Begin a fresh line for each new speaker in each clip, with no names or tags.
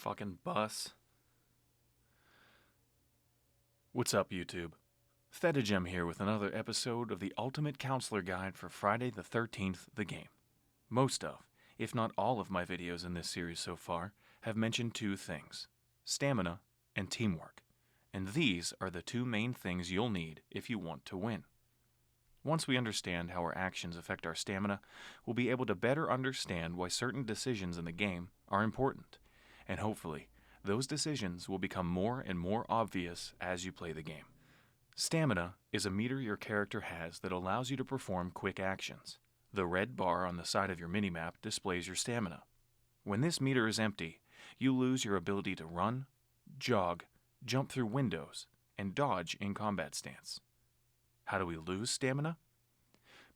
fucking bus. What's up, YouTube? Thedagem here with another episode of the Ultimate Counselor Guide for Friday the 13th, the game. Most of, if not all of my videos in this series so far, have mentioned two things: stamina and teamwork. And these are the two main things you'll need if you want to win. Once we understand how our actions affect our stamina, we'll be able to better understand why certain decisions in the game are important. And hopefully, those decisions will become more and more obvious as you play the game. Stamina is a meter your character has that allows you to perform quick actions. The red bar on the side of your minimap displays your stamina. When this meter is empty, you lose your ability to run, jog, jump through windows, and dodge in combat stance. How do we lose stamina?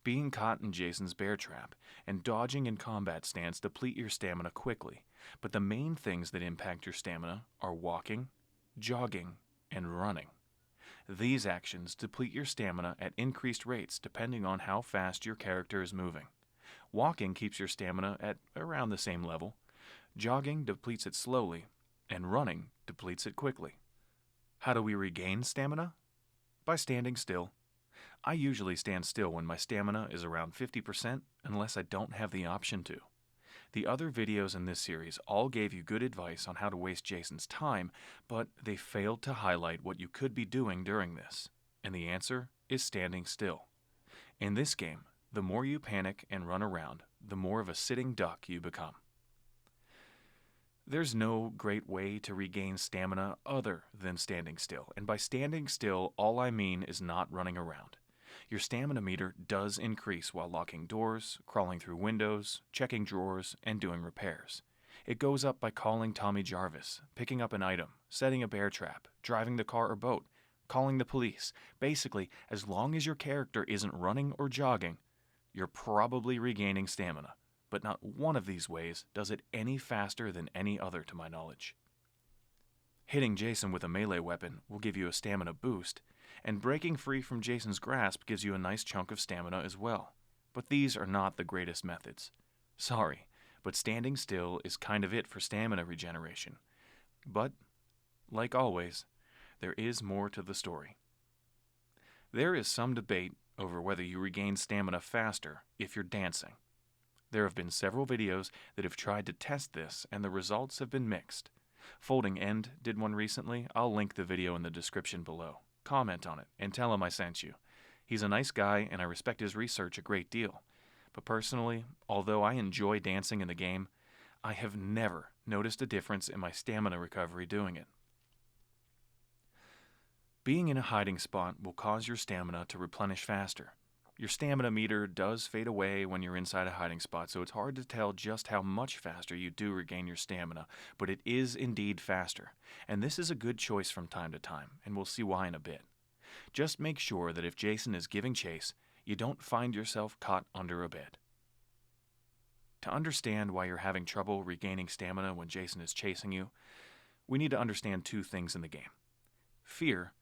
Being caught in Jason's bear trap and dodging in combat stance deplete your stamina quickly, but the main things that impact your stamina are walking, jogging, and running. These actions deplete your stamina at increased rates depending on how fast your character is moving. Walking keeps your stamina at around the same level, jogging depletes it slowly, and running depletes it quickly. How do we regain stamina? By standing still. I usually stand still when my stamina is around 50% unless I don't have the option to. The other videos in this series all gave you good advice on how to waste Jason's time, but they failed to highlight what you could be doing during this, and the answer is standing still. In this game, the more you panic and run around, the more of a sitting duck you become. There's no great way to regain stamina other than standing still, and by standing still, all I mean is not running around. Your stamina meter does increase while locking doors, crawling through windows, checking drawers, and doing repairs. It goes up by calling Tommy Jarvis, picking up an item, setting a bear trap, driving the car or boat, calling the police. Basically, as long as your character isn't running or jogging, you're probably regaining stamina, but not one of these ways does it any faster than any other to my knowledge. Hitting Jason with a melee weapon will give you a stamina boost, and breaking free from Jason's grasp gives you a nice chunk of stamina as well. But these are not the greatest methods. Sorry, but standing still is kind of it for stamina regeneration. But, like always, there is more to the story. There is some debate over whether you regain stamina faster if you're dancing. There have been several videos that have tried to test this, and the results have been mixed. Folding End did one recently. I'll link the video in the description below. Comment on it and tell him I sent you. He's a nice guy and I respect his research a great deal. But personally, although I enjoy dancing in the game, I have never noticed a difference in my stamina recovery doing it. Being in a hiding spot will cause your stamina to replenish faster. Your stamina meter does fade away when you're inside a hiding spot, so it's hard to tell just how much faster you do regain your stamina, but it is indeed faster. And this is a good choice from time to time, and we'll see why in a bit. Just make sure that if Jason is giving chase, you don't find yourself caught under a bed. To understand why you're having trouble regaining stamina when Jason is chasing you, we need to understand two things in the game: fear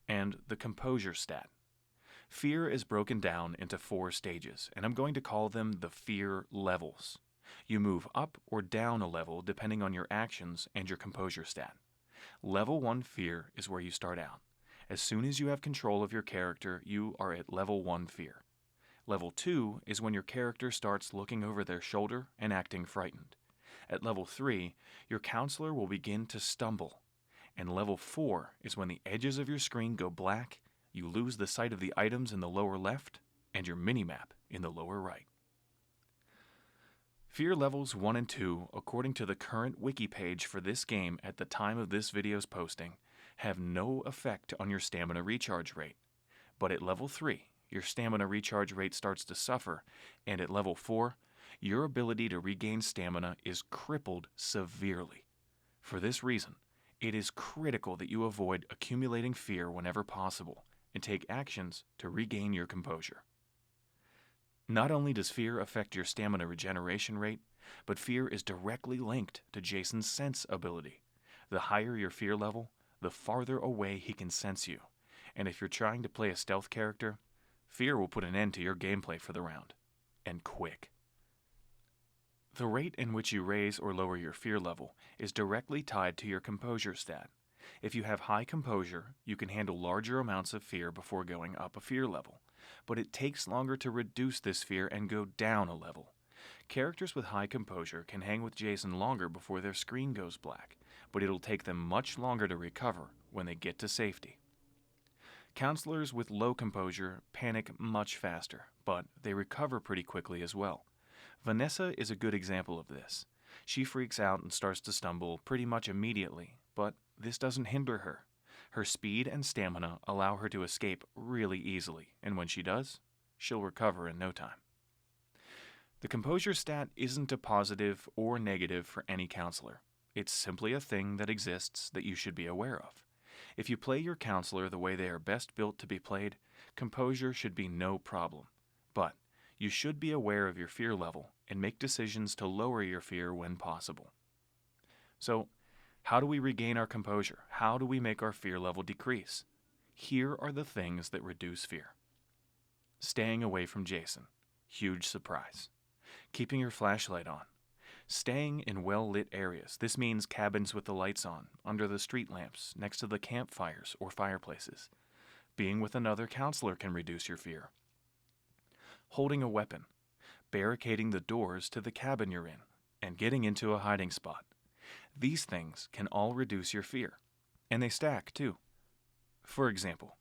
and the composure stat. Fear is broken down into 4 stages, and I'm going to call them the fear levels. You move up or down a level depending on your actions and your composure stat. Level 1 fear is where you start out. As soon as you have control of your character, you are at level 1 fear. Level 2 is when your character starts looking over their shoulder and acting frightened. At level 3, your counselor will begin to stumble. And level 4 is when the edges of your screen go black, you lose the sight of the items in the lower left, and your minimap in the lower right. Fear levels 1 and 2, according to the current wiki page for this game at the time of this video's posting, have no effect on your stamina recharge rate. But at level 3, your stamina recharge rate starts to suffer, and at level 4, your ability to regain stamina is crippled severely. For this reason, it is critical that you avoid accumulating fear whenever possible, and take actions to regain your composure. Not only does fear affect your stamina regeneration rate, but fear is directly linked to Jason's sense ability. The higher your fear level, the farther away he can sense you, and if you're trying to play a stealth character, fear will put an end to your gameplay for the round, and quick. The rate in which you raise or lower your fear level is directly tied to your composure stat. If you have high composure, you can handle larger amounts of fear before going up a fear level, but it takes longer to reduce this fear and go down a level. Characters with high composure can hang with Jason longer before their screen goes black, but it'll take them much longer to recover when they get to safety. Counselors with low composure panic much faster, but they recover pretty quickly as well. Vanessa is a good example of this. She freaks out and starts to stumble pretty much immediately, but this doesn't hinder her. Her speed and stamina allow her to escape really easily, and when she does, she'll recover in no time. The composure stat isn't a positive or negative for any counselor. It's simply a thing that exists that you should be aware of. If you play your counselor the way they are best built to be played, composure should be no problem. But you should be aware of your fear level and make decisions to lower your fear when possible. So, how do we regain our composure? How do we make our fear level decrease? Here are the things that reduce fear. Staying away from Jason. Huge surprise. Keeping your flashlight on. Staying in well-lit areas. This means cabins with the lights on, under the street lamps, next to the campfires or fireplaces. Being with another counselor can reduce your fear. Holding a weapon. Barricading the doors to the cabin you're in, and getting into a hiding spot. These things can all reduce your fear, and they stack too. For example,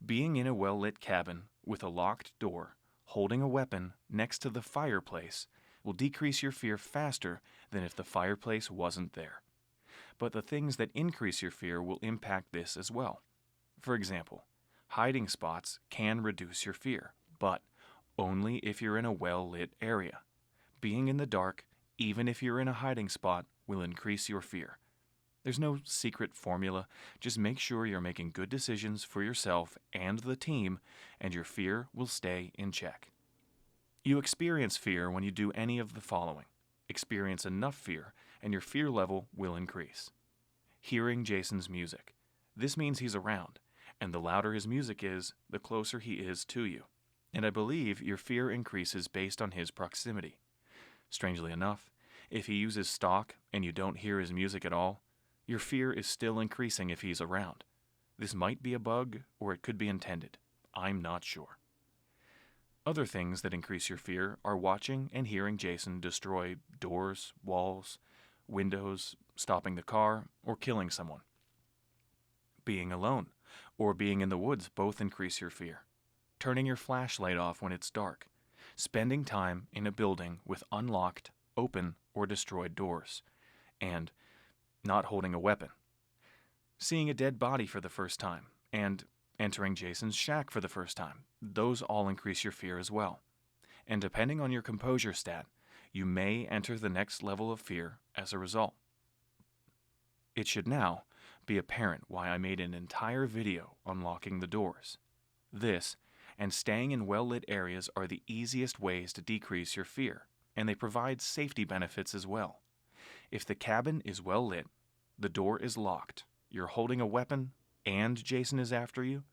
being in a well-lit cabin with a locked door, holding a weapon next to the fireplace will decrease your fear faster than if the fireplace wasn't there. But the things that increase your fear will impact this as well. For example, hiding spots can reduce your fear, but only if you're in a well-lit area. Being in the dark, even if you're in a hiding spot, will increase your fear. There's no secret formula, just make sure you're making good decisions for yourself and the team, and your fear will stay in check. You experience fear when you do any of the following. Experience enough fear, and your fear level will increase. Hearing Jason's music. This means he's around, and the louder his music is, the closer he is to you. And I believe your fear increases based on his proximity. Strangely enough, if he uses stock and you don't hear his music at all, your fear is still increasing if he's around. This might be a bug, or it could be intended. I'm not sure. Other things that increase your fear are watching and hearing Jason destroy doors, walls, windows, stopping the car, or killing someone. Being alone, or being in the woods both increase your fear. Turning your flashlight off when it's dark. Spending time in a building with unlocked, open, or destroyed doors. And not holding a weapon. Seeing a dead body for the first time, and entering Jason's shack for the first time. Those all increase your fear as well. And depending on your composure stat, you may enter the next level of fear as a result. It should now be apparent why I made an entire video on locking the doors. This, and staying in well-lit areas, are the easiest ways to decrease your fear, and they provide safety benefits as well. If the cabin is well lit, the door is locked, you're holding a weapon, and Jason is after you,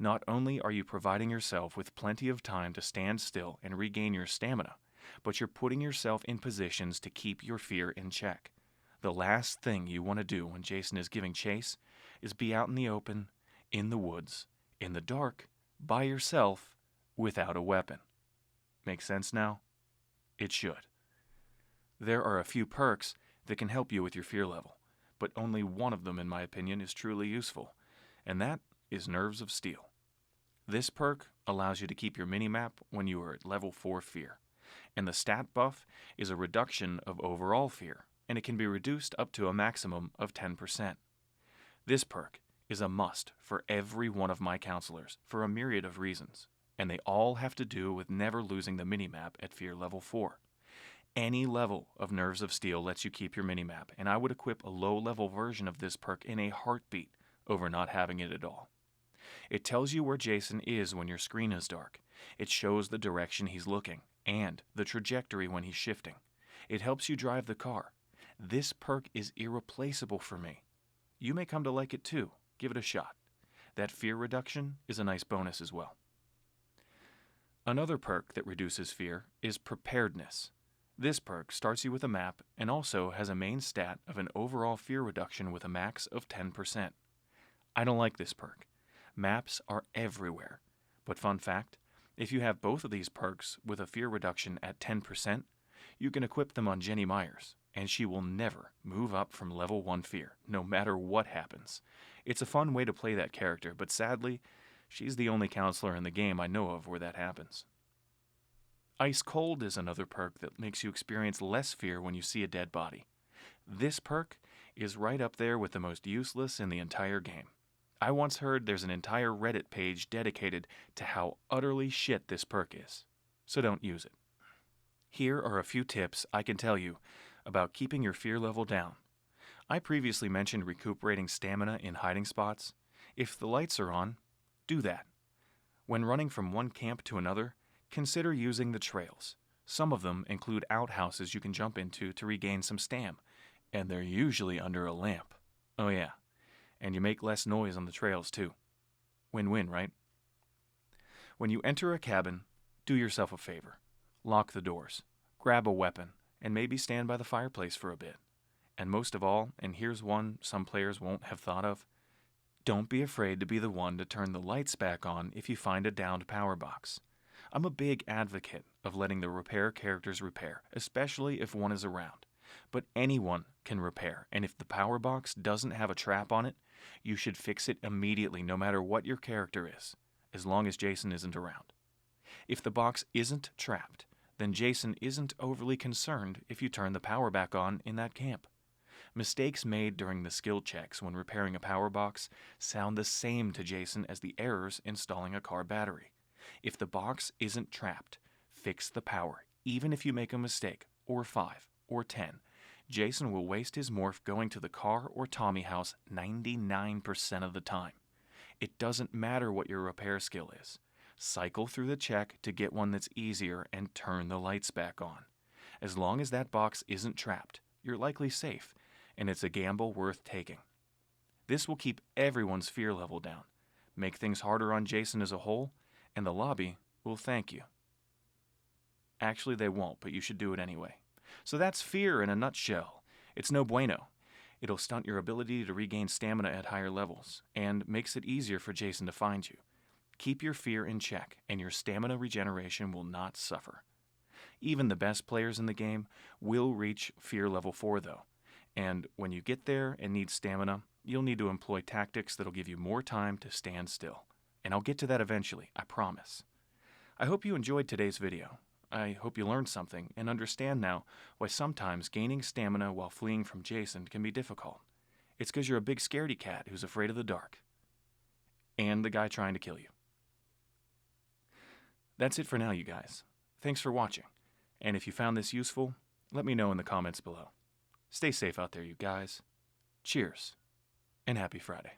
not only are you providing yourself with plenty of time to stand still and regain your stamina, but you're putting yourself in positions to keep your fear in check. The last thing you want to do when Jason is giving chase is be out in the open, in the woods, in the dark, by yourself, without a weapon. Make sense now? It should. There are a few perks that can help you with your fear level, but only one of them, in my opinion, is truly useful, and that is Nerves of Steel. This perk allows you to keep your minimap when you are at level 4 fear, and the stat buff is a reduction of overall fear, and it can be reduced up to a maximum of 10%. This perk is a must for every one of my counselors for a myriad of reasons, and they all have to do with never losing the minimap at fear level 4. Any level of Nerves of Steel lets you keep your minimap, and I would equip a low-level version of this perk in a heartbeat over not having it at all. It tells you where Jason is when your screen is dark. It shows the direction he's looking, and the trajectory when he's shifting. It helps you drive the car. This perk is irreplaceable for me. You may come to like it too. Give it a shot. That fear reduction is a nice bonus as well. Another perk that reduces fear is Preparedness. This perk starts you with a map and also has a main stat of an overall fear reduction with a max of 10%. I don't like this perk. Maps are everywhere. But fun fact, if you have both of these perks with a fear reduction at 10%, you can equip them on Jenny Myers, and she will never move up from level 1 fear, no matter what happens. It's a fun way to play that character, but sadly, she's the only counselor in the game I know of where that happens. Ice Cold is another perk that makes you experience less fear when you see a dead body. This perk is right up there with the most useless in the entire game. I once heard there's an entire Reddit page dedicated to how utterly shit this perk is, so don't use it. Here are a few tips I can tell you about keeping your fear level down. I previously mentioned recuperating stamina in hiding spots. If the lights are on, do that. When running from one camp to another, consider using the trails. Some of them include outhouses you can jump into to regain some stam, and they're usually under a lamp. Oh yeah, and you make less noise on the trails too. Win-win, right? When you enter a cabin, do yourself a favor. Lock the doors, grab a weapon, and maybe stand by the fireplace for a bit. And most of all, and here's one some players won't have thought of, don't be afraid to be the one to turn the lights back on if you find a downed power box. I'm a big advocate of letting the repair characters repair, especially if one is around. But anyone can repair, and if the power box doesn't have a trap on it, you should fix it immediately no matter what your character is, as long as Jason isn't around. If the box isn't trapped, then Jason isn't overly concerned if you turn the power back on in that camp. Mistakes made during the skill checks when repairing a power box sound the same to Jason as the errors installing a car battery. If the box isn't trapped, fix the power, even if you make a mistake, or 5, or 10. Jason will waste his morph going to the car or Tommy house 99% of the time. It doesn't matter what your repair skill is. Cycle through the check to get one that's easier and turn the lights back on. As long as that box isn't trapped, you're likely safe, and it's a gamble worth taking. This will keep everyone's fear level down, make things harder on Jason as a whole, and the lobby will thank you. Actually, they won't, but you should do it anyway. So that's fear in a nutshell. It's no bueno. It'll stunt your ability to regain stamina at higher levels, and makes it easier for Jason to find you. Keep your fear in check, and your stamina regeneration will not suffer. Even the best players in the game will reach fear level 4 though, and when you get there and need stamina, you'll need to employ tactics that'll give you more time to stand still. And I'll get to that eventually, I promise. I hope you enjoyed today's video. I hope you learned something and understand now why sometimes gaining stamina while fleeing from Jason can be difficult. It's because you're a big scaredy cat who's afraid of the dark. And the guy trying to kill you. That's it for now, you guys. Thanks for watching. And if you found this useful, let me know in the comments below. Stay safe out there, you guys. Cheers, and happy Friday.